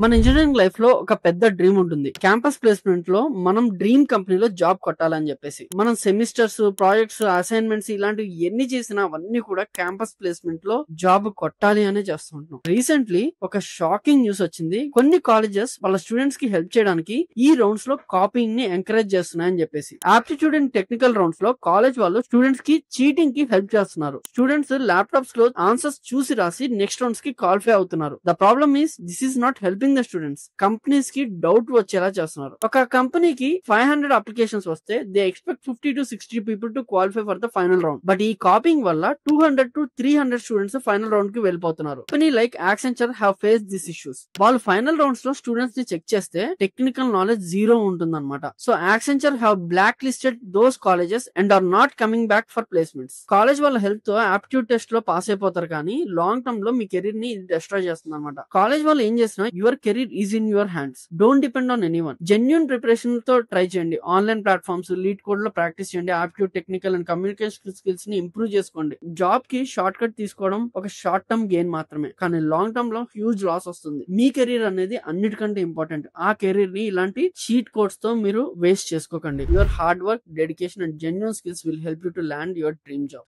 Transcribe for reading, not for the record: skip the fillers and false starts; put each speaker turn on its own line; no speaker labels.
మన engineering life లో ఒక పెద్ద డ్రీమ్ ఉంటుంది. క్యాంపస్ ప్లేస్మెంట్ లో మనం డ్రీమ్ కంపెనీలో జాబ్ కొట్టాలని చెప్పేసి మనం సెమిస్టర్స్, ప్రాజెక్ట్స్, అసైన్మెంట్స్ ఇలాంటివి ఎన్ని చేసినా అవన్నీ కూడా క్యాంపస్ ప్లేస్మెంట్ లో జాబ్ కొట్టాలి అనే చేస్తుంటున్నాం. రీసెంట్లీ ఒక షాకింగ్ న్యూస్ వచ్చింది. కొన్ని కాలేజెస్ వాళ్ళ స్టూడెంట్స్ కి హెల్ప్ చేయడానికి ఈ రౌండ్స్ లో కాపీయింగ్ ని ఎంకరేజ్ చేస్తున్నాయని చెప్పేసి ఆప్టిట్యూడ్ అండ్ టెక్నికల్ రౌండ్స్ లో కాలేజ్ వాళ్ళు స్టూడెంట్స్ కి చీటింగ్ కి హెల్ప్ చేస్తున్నారు. స్టూడెంట్స్ ల్యాప్టాప్స్ లో ఆన్సర్స్ చూసి రాసి నెక్స్ట్ రౌండ్స్ కి క్వాలిఫై అవుతున్నారు. The problem is this is not helping the students. Companies కి డౌట్ వచ్చేలా చేస్తున్నారు. ఒక కంపెనీకి 500 అప్లికేషన్స్ వస్తే they expect 50 to 60 people to qualify for the final round. But ఈ కాపింగ్ వల్ల 200 to 300 స్టూడెంట్స్ ఫైనల్ రౌండ్ కి వెళ్ళిపోతున్నారు. Company like Accenture have face this issues. వాళ్ళు ఫైనల్ రౌండ్స్ లో స్టూడెంట్స్ ని చెక్ చేస్తే టెక్నికల్ నాలెడ్జ్ జీరో ఉంటుందన్నమాట. So Accenture have blacklisted those colleges and are not coming back for placements. College వాళ్ళ help తో aptitude test లో pass అయిపోతారు, కానీ లాంగ్ టర్మ్ లో మీ కెరీర్ ని డిస్ట్రాయ్ చేస్తుంది అనమాట. కాలేజ్ వాళ్ళు ఏం చేసినా your career is in your hands. Don't depend on anyone. Genuine preparation తో ట్రై చేయండి. ఆన్లైన్ ప్లాట్ఫామ్స్, లీడ్ కోడ్ లో ప్రాక్టీస్ చేయండి. Aptitude, technical and communication skills ని ఇంప్రూవ్ చేసుకోండి. జాబ్ కి షార్ట్ కట్ తీసుకోవడం ఒక షార్ట్ టర్మ్ గెయిన్ మాత్రమే, కానీ లాంగ్ టర్మ్ లో హ్యూజ్ లాస్ వస్తుంది. మీ కెరీర్ అనేది అన్నిటికంటే ఇంపార్టెంట్. ఆ కెరీర్ ని ఇలాంటి చీట్ కోడ్స్ తో మీరు వేస్ట్ చేసుకోకండి. Your hard work, dedication and genuine skills will help you to land your dream job.